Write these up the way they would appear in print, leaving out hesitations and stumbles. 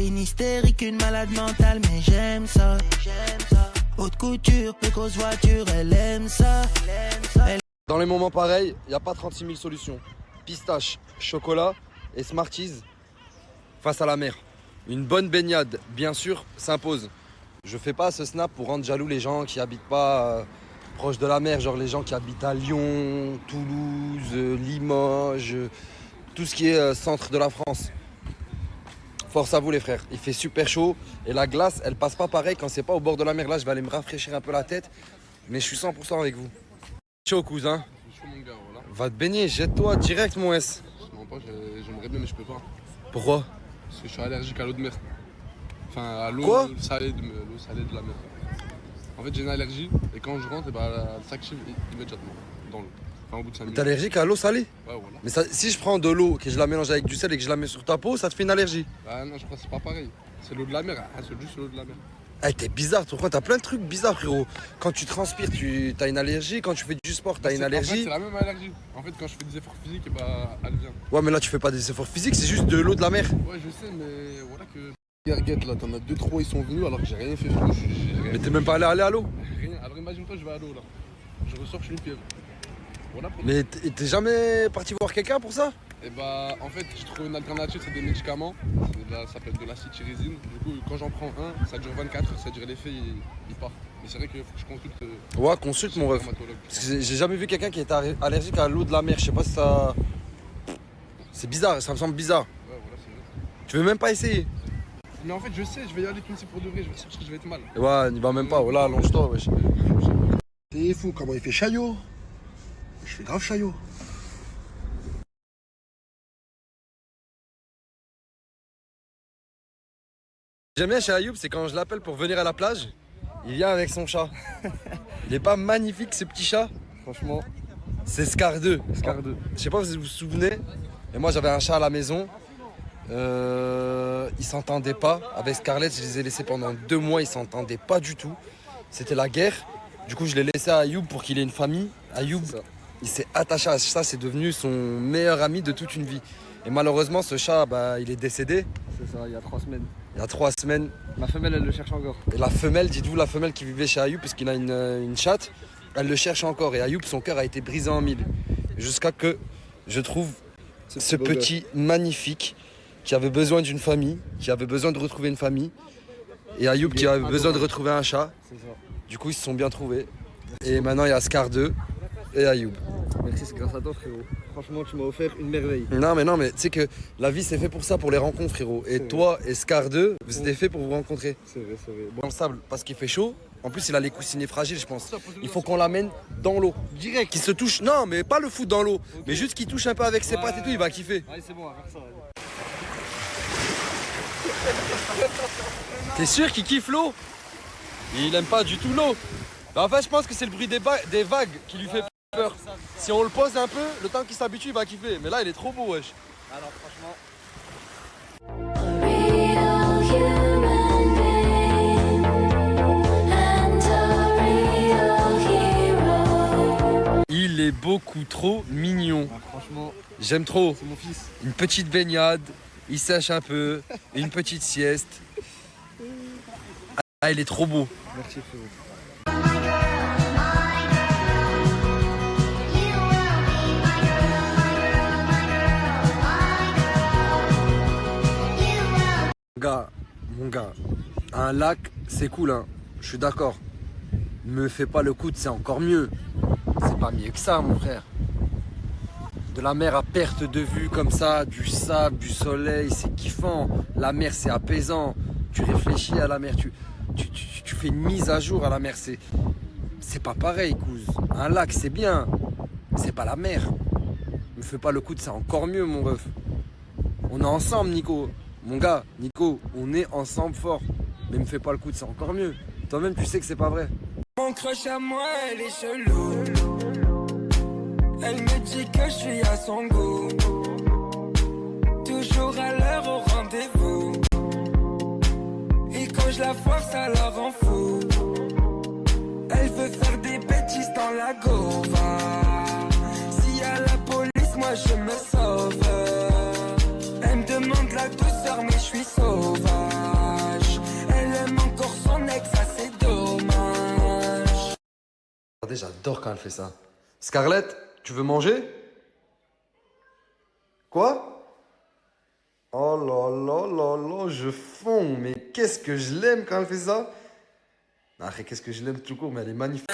C'est une hystérique, une malade mentale, mais j'aime ça. Haute couture, plus grosse voiture, elle aime ça. Dans les moments pareils, il n'y a pas 36 000 solutions. Pistache, chocolat et Smarties face à la mer. Une bonne baignade, bien sûr, s'impose. Je fais pas ce snap pour rendre jaloux les gens qui habitent pas proche de la mer, genre les gens qui habitent à Lyon, Toulouse, Limoges, tout ce qui est centre de la France. Force à vous les frères, il fait super chaud et la glace elle passe pas pareil quand c'est pas au bord de la mer. Là je vais aller me rafraîchir un peu la tête, mais je suis 100% avec vous. Chaud cousin. Chaud mon gars, voilà. Va te baigner, jette-toi direct mon S. Non pas, j'aimerais bien mais je peux pas. Pourquoi? Parce que je suis allergique à l'eau de mer. Enfin à l'eau salée de la mer. En fait j'ai une allergie et quand je rentre, elle s'active immédiatement dans l'eau. Enfin au bout de 5 minutes. T'es allergique à l'eau salée? Ouais voilà. Mais ça, si je prends de l'eau, que je la mélange avec du sel et que je la mets sur ta peau, ça te fait une allergie? Ah non je crois que c'est pas pareil. C'est l'eau de la mer, c'est juste l'eau de la mer. Ah t'es bizarre, pourquoi t'as plein de trucs bizarres frérot. Quand tu transpires, t'as une allergie, quand tu fais du sport, t'as une allergie. En fait c'est la même allergie. En fait quand je fais des efforts physiques, elle vient. Ouais mais là tu fais pas des efforts physiques, c'est juste de l'eau de la mer. Ouais je sais mais voilà que... Regarde là, t'en as 2-3 ils sont venus alors que j'ai rien fait. Mais t'es même pas allé à l'eau? Rien. Alors imagine-toi je vais à l'eau là. Je ressors, je suis une fièvre. Voilà pour... Mais t'es jamais parti voir quelqu'un pour ça? Et en fait j'ai trouvé une alternative, c'est des médicaments. Ça s'appelle de l'acide thyrisine. Du coup quand j'en prends un, ça dure 24 heures, ça dure l'effet il part. Mais c'est vrai qu'il faut que je consulte. Ouais consulte mon ref. Parce que j'ai jamais vu quelqu'un qui était allergique à l'eau de la mer, je sais pas si ça... C'est bizarre, ça me semble bizarre. Ouais voilà c'est vrai. Tu veux même pas essayer? Mais en fait je sais, je vais y aller tout de suite pour de vrai, je vais sortir, je vais être mal. Ouais, n'y va même pas, voilà, allonge-toi wesh. T'es fou, comment il fait chaillot? Je fais grave chaillot. J'aime bien chez Ayoub, c'est quand je l'appelle pour venir à la plage, il vient avec son chat. Il est pas magnifique ce petit chat? Franchement, c'est Scar 2. Scar 2. Je sais pas si vous vous souvenez, mais moi j'avais un chat à la maison. Ils s'entendaient pas. Avec Scarlett, je les ai laissés pendant 2 mois, ils s'entendaient pas du tout. C'était la guerre. Du coup, je l'ai laissé à Ayoub pour qu'il ait une famille. Ayoub, il s'est attaché à ça, c'est devenu son meilleur ami de toute une vie. Et malheureusement, ce chat, il est décédé. C'est ça, il y a 3 semaines. Il y a 3 semaines. Ma femelle, elle le cherche encore. Et la femelle, dites-vous, la femelle qui vivait chez Ayoub, puisqu'il a une chatte, elle le cherche encore. Et Ayoub, son cœur a été brisé en mille. Jusqu'à que je trouve ce petit magnifique qui avait besoin d'une famille, qui avait besoin de retrouver une famille. Et Ayoub qui avait besoin de retrouver un chat. C'est ça. Du coup, ils se sont bien trouvés. Et maintenant, il y a Scar 2 et Ayoub. Merci, c'est grâce à toi, frérot. Franchement, tu m'as offert une merveille. Non, mais tu sais que la vie, c'est fait pour ça, pour les rencontres, frérot. Et toi et Scar 2, vous êtes fait pour vous rencontrer. C'est vrai, c'est vrai. Dans le sable, parce qu'il fait chaud. En plus, il a les coussinets fragiles, je pense. Il faut qu'on l'amène dans l'eau. Direct. Qu'il se touche. Non, mais pas le foot dans l'eau. Okay. Mais juste qu'il touche un peu avec ses pattes et tout, il va kiffer. Allez, c'est bon, on va faire ça. T'es sûr qu'il kiffe l'eau? Il aime pas du tout l'eau. En fait, je pense que c'est le bruit des vagues qui lui fait peur. Si on le pose un peu, le temps qu'il s'habitue, il va kiffer. Mais là, il est trop beau, wesh. Alors, franchement... Il est beaucoup trop mignon. Ah, franchement, j'aime trop. C'est mon fils. Une petite baignade, il sèche un peu, une petite sieste. Ah, il est trop beau. Merci, frérot. Mon gars, un lac, c'est cool, hein. Je suis d'accord. Me fais pas le coude, c'est encore mieux. C'est pas mieux que ça, mon frère. De la mer à perte de vue comme ça, du sable, du soleil, c'est kiffant. La mer, c'est apaisant. Tu réfléchis à la mer, tu fais une mise à jour à la mer. C'est pas pareil, couz. Un lac, c'est bien. C'est pas la mer. Me fais pas le coude, c'est encore mieux, mon ref. On est ensemble, Nico. Mon gars, Nico, on est ensemble fort. Mais me fais pas le coude, c'est encore mieux. Toi-même, tu sais que c'est pas vrai. Mon crush à moi, elle est chelou. Elle me dit que je suis à son goût. Toujours à l'heure au rendez-vous. Et quand je la force, ça la rend fou. Elle veut faire des bêtises dans la gova. S'il y a la police, moi je me sauve. Elle me demande la douceur, mais je suis sauvage. connais que ça c'est dommage. Regardez, j'adore quand elle fait ça. Scarlett, tu veux manger? Quoi? Oh là là là là, je fonds. Mais qu'est-ce que je l'aime quand elle fait ça? Après, qu'est-ce que je l'aime tout court, mais elle est magnifique.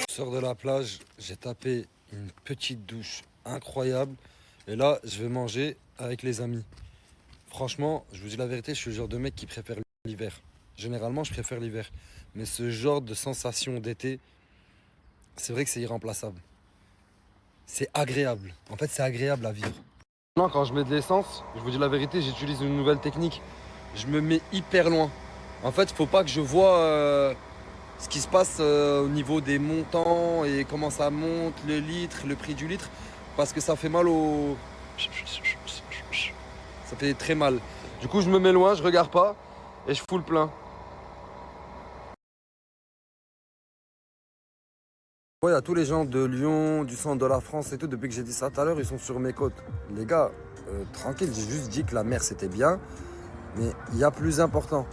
Je sors de la plage, j'ai tapé une petite douche incroyable. Et là, je vais manger avec les amis. Franchement, je vous dis la vérité, je suis le genre de mec qui préfère l'hiver. Généralement, je préfère l'hiver. Mais ce genre de sensation d'été, c'est vrai que c'est irremplaçable. C'est agréable. En fait, c'est agréable à vivre. Maintenant, quand je mets de l'essence, je vous dis la vérité, j'utilise une nouvelle technique. Je me mets hyper loin. En fait, il ne faut pas que je vois ce qui se passe au niveau des montants et comment ça monte, le litre, le prix du litre. Parce que ça fait mal au... Ça fait très mal. Du coup, je me mets loin, je regarde pas et je fous le plein. Il y a tous les gens de Lyon, du centre de la France et tout, depuis que j'ai dit ça tout à l'heure, ils sont sur mes côtes. Les gars, tranquille, j'ai juste dit que la mer c'était bien, mais il y a plus important.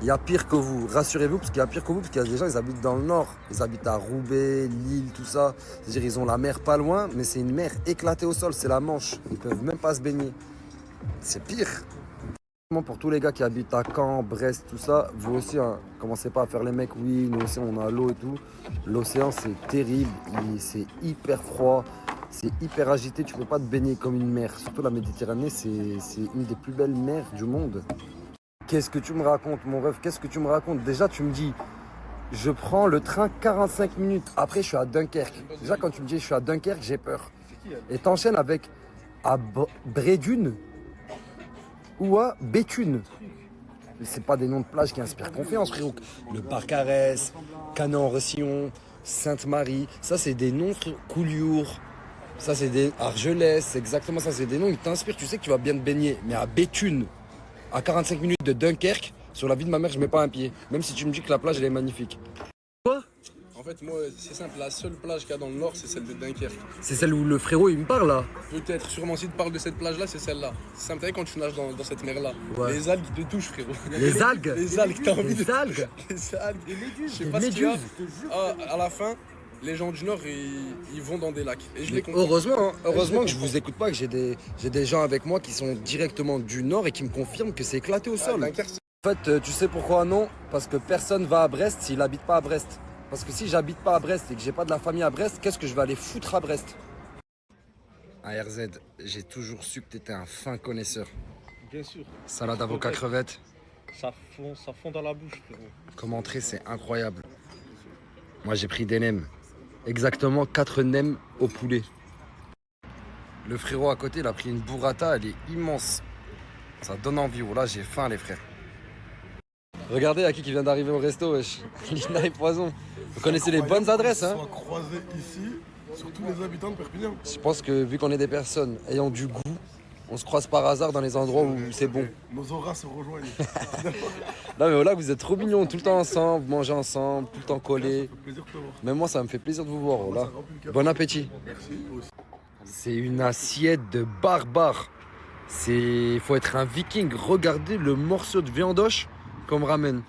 Il y a pire que vous, rassurez-vous, parce qu'il y a pire que vous, parce qu'il y a des gens, ils habitent dans le nord. Ils habitent à Roubaix, Lille, tout ça. C'est-à-dire, ils ont la mer pas loin, mais c'est une mer éclatée au sol, c'est la Manche. Ils peuvent même pas se baigner. C'est pire. Pour tous les gars qui habitent à Caen, Brest, tout ça, vous aussi, hein, commencez pas à faire les mecs, oui, nous aussi on a l'eau et tout. L'océan c'est terrible, c'est hyper froid, c'est hyper agité, tu peux pas te baigner comme une mer. Surtout la Méditerranée, c'est une des plus belles mers du monde. Qu'est-ce que tu me racontes, mon ref? Qu'est-ce que tu me racontes? Déjà, tu me dis, je prends le train 45 minutes. Après, je suis à Dunkerque. Déjà, quand tu me dis, je suis à Dunkerque, j'ai peur. Et t'enchaînes avec à Brédune ou à Béthune. C'est pas des noms de plages qui inspirent confiance, frérot. Le Barcarès, Canet-en-Roussillon, Sainte-Marie. Ça, c'est des noms, frérot. Collioure. Ça, c'est des Argelès. Exactement, ça, c'est des noms qui t'inspirent. Tu sais que tu vas bien te baigner. Mais à Béthune, à 45 minutes de Dunkerque, sur la vie de ma mère, je mets pas un pied. Même si tu me dis que la plage, elle est magnifique. Quoi? En fait, moi, c'est simple, la seule plage qu'il y a dans le nord, c'est celle de Dunkerque. C'est celle où le frérot, il me parle, là? Peut-être, sûrement, si tu parles de cette plage-là, c'est celle-là. C'est simple, quand tu nages dans cette mer-là. Ouais. Les algues, ils te touchent, frérot. Les algues? Les algues, t'as envie de... Les algues? Les algues. Les méduses. Je sais pas ce qu'il y a. À la fin, les gens du nord, ils vont dans des lacs. Et je les comprends. Heureusement, hein, heureusement que je vous écoute pas, que j'ai des gens avec moi qui sont directement du nord et qui me confirment que c'est éclaté au sol. En fait, tu sais pourquoi non? Parce que personne va à Brest s'il habite pas à Brest. Parce que si j'habite pas à Brest et que j'ai pas de la famille à Brest, qu'est-ce que je vais aller foutre à Brest? ARZ, j'ai toujours su que t'étais un fin connaisseur. Bien sûr. Salade avocat crevette. Ça fond dans la bouche, frérot. Comme entrée, c'est incroyable. Moi, j'ai pris des nems. Exactement 4 nems au poulet. Le frérot à côté, il a pris une burrata, elle est immense. Ça donne envie. Oh là, j'ai faim, les frères. Regardez à qui vient d'arriver au resto, wesh. Lina et Poison. Vous connaissez les bonnes adresses, hein? Soit croisés ici, sur tous les habitants de Perpignan. Je pense que vu qu'on est des personnes ayant du goût, on se croise par hasard dans les endroits où c'est bon. Nos auras se rejoignent. Non mais voilà, vous êtes trop mignons, tout le temps ensemble, vous mangez ensemble, tout le temps collés. Ça fait plaisir de te voir. Même moi, ça me fait plaisir de vous voir, voilà. Bon appétit. Merci, toi aussi. C'est une assiette de barbare. Faut être un viking. Regardez le morceau de viandoche qu'on me ramène.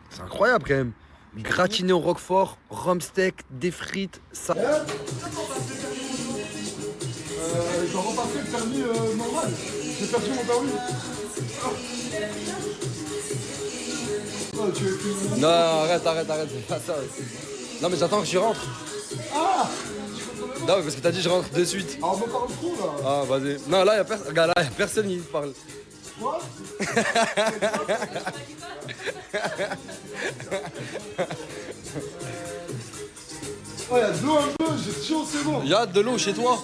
C'est incroyable quand même. Gratiné au roquefort, rhum steak, des frites, ça. Je dois repasser le permis normal. J'ai perdu mon permis. Oh, tu es plus... Non, arrête, c'est pas ça. Non mais j'attends que je rentre. Ah! Non mais parce que t'as dit je rentre de suite. Ah, on me parle trop là. Ah vas-y. Non là y'a personne. Regarde là, y a personne qui parle. Quoi? Oh, y'a de l'eau un peu, j'ai chaud, c'est bon. Y'a de l'eau chez toi.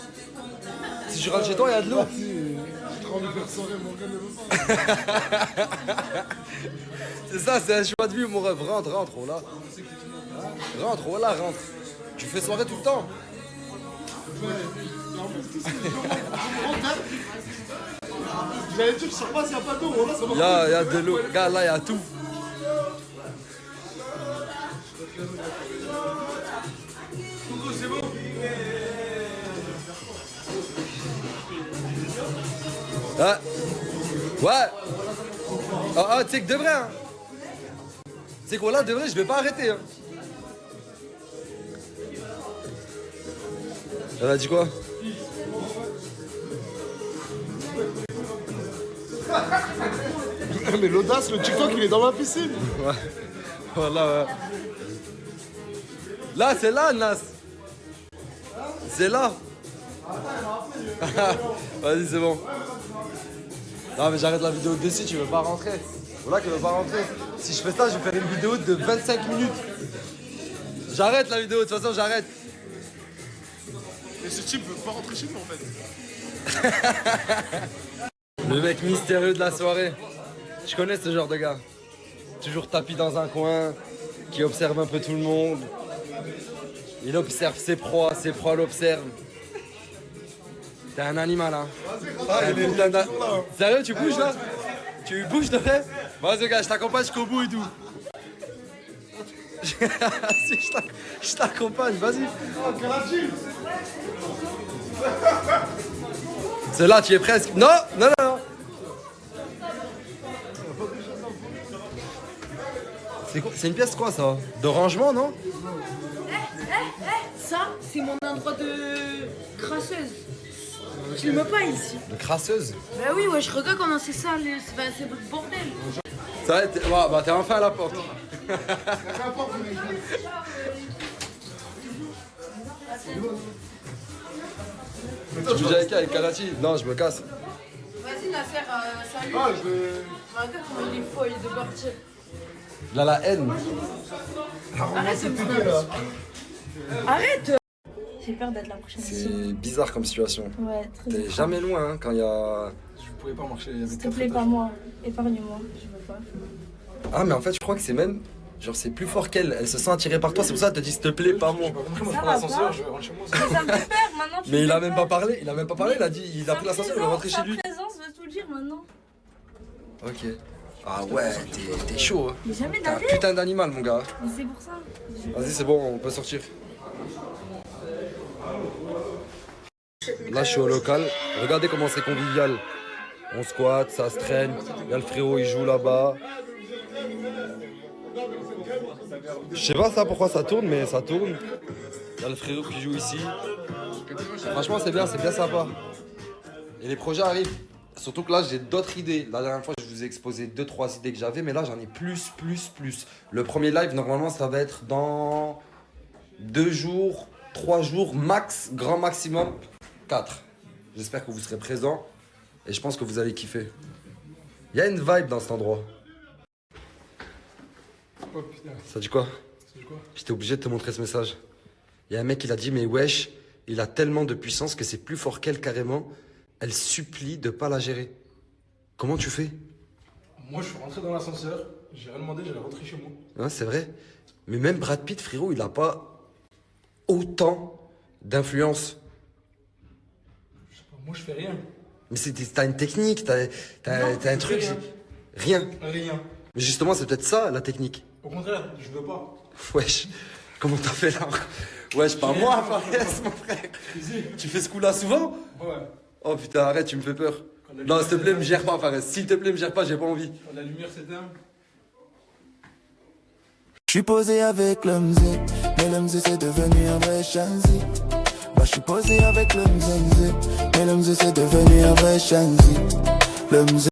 Si je rentre chez toi, y'a de l'eau. J'ai trop envie de faire soirée, Morgane ne veut pas. C'est ça, c'est un choix de vie, mon rêve. Rentre, oh là. Rentre, voilà, rentre. Tu fais soirée tout le temps. J'allais dire, je sais pas s'il n'y a pas d'eau. Il y a de l'eau. Regarde, là, il y a tout. Ah. Ouais. Ah, tu sais que de vrai, hein. Tu sais quoi, là, de vrai, je vais pas arrêter, hein. Elle a dit quoi? Mais l'audace, le TikTok, il est dans ma piscine. Ouais. Voilà, ouais. Là, c'est là, Nas. C'est là. Vas-y, c'est bon. Non, mais j'arrête la vidéo de dessus, tu veux pas rentrer. Voilà qu'elle veut pas rentrer. Si je fais ça, je vais faire une vidéo de 25 minutes. J'arrête la vidéo, de toute façon, j'arrête. Mais ce type veut pas rentrer chez nous, en fait. Le mec mystérieux de la soirée. Je connais ce genre de gars. Toujours tapis dans un coin, qui observe un peu tout le monde. Il observe ses proies l'observent. T'es un animal, hein. Sérieux, tu bouges là? Tu bouges de fait? Vas-y, gars, je t'accompagne jusqu'au bout et tout. Si, je t'accompagne, vas-y. C'est là, tu es presque. Non, non, non, non. C'est quoi? C'est une pièce quoi ça? De rangement, non? Ça, c'est mon endroit de crasseuse. Je me pas ici. De crasseuse? Bah oui, ouais, je regarde comment c'est ça, c'est le bordel. Ça va, t'es enfin à la porte. Tu bouges avec Kalachi? Non, je me casse. Vas-y, Nasser, salut. Ah, je... Regarde comment il est fou, il est de partir. Là, la haine. Arrête de me Arrête. J'ai peur d'être la prochaine ici. C'est bizarre comme situation. Ouais, très T'es bien. jamais loin hein, quand il y a... Je pouvais pas marcher. S'il te plaît, pas moi. Épargne-moi, je veux pas. Ah, mais en fait, je crois que c'est même... Genre, c'est plus fort qu'elle. Elle se sent attirée par toi, c'est pour ça qu'elle te dit s'il te plaît, pas moi. Ça va pas. Je vais rentrer chez moi. Mais ça me fait peur maintenant. Mais il a même pas parlé, il a dit, il a pris l'ascenseur, il est rentré chez lui. Sa présence veut tout dire maintenant. Ok. Ah ouais, t'es chaud. Hein. Mais jamais T'es un d'aller. putain d'animal, mon gars. Mais c'est pour ça. Vas-y, c'est bon, on peut sortir. Là, je suis au local. Regardez comment c'est convivial. On squatte, ça se traîne. Il y a le frérot, il joue là-bas. Je sais pas ça pourquoi ça tourne, mais ça tourne. Il y a le frérot qui joue ici. Franchement, c'est bien sympa. Et les projets arrivent. Surtout que là, j'ai d'autres idées. La dernière fois, je vous ai exposé 2-3 idées que j'avais, mais là, j'en ai plus. Le premier live, normalement, ça va être dans 2 jours, 3 jours, max, grand maximum, 4. J'espère que vous serez présents et je pense que vous allez kiffer. Il y a une vibe dans cet endroit. Oh putain. Ça dit quoi? C'est quoi? J'étais obligé de te montrer ce message. Il y a un mec qui l'a dit, mais wesh, il a tellement de puissance que c'est plus fort qu'elle carrément. Elle supplie de pas la gérer. Comment tu fais? Moi, je suis rentré dans l'ascenseur. J'ai rien demandé, j'allais rentrer chez moi. Hein, c'est vrai. Mais même Brad Pitt, frérot, il a pas autant d'influence. Je sais pas, moi, je fais rien. Mais t'as une technique, t'as un truc. Rien. Rien. Mais justement, c'est peut-être ça, la technique. Au contraire, je veux pas. Wesh, comment t'as fait là? Wesh, pas moi, Fares, mon frère. Tu fais ce coup-là souvent? Ouais. Oh putain, arrête, tu me fais peur. Non, s'il te plaît, me gère pas, Fares. S'il te plaît, me gère pas, j'ai pas envie. Quand la lumière s'éteint. Je suis posé avec le mzé, mais le mzé c'est devenu un vrai chanzi. Bah je suis posé avec le mzé, mais le mzé c'est devenu un vrai chanzi. Le mzé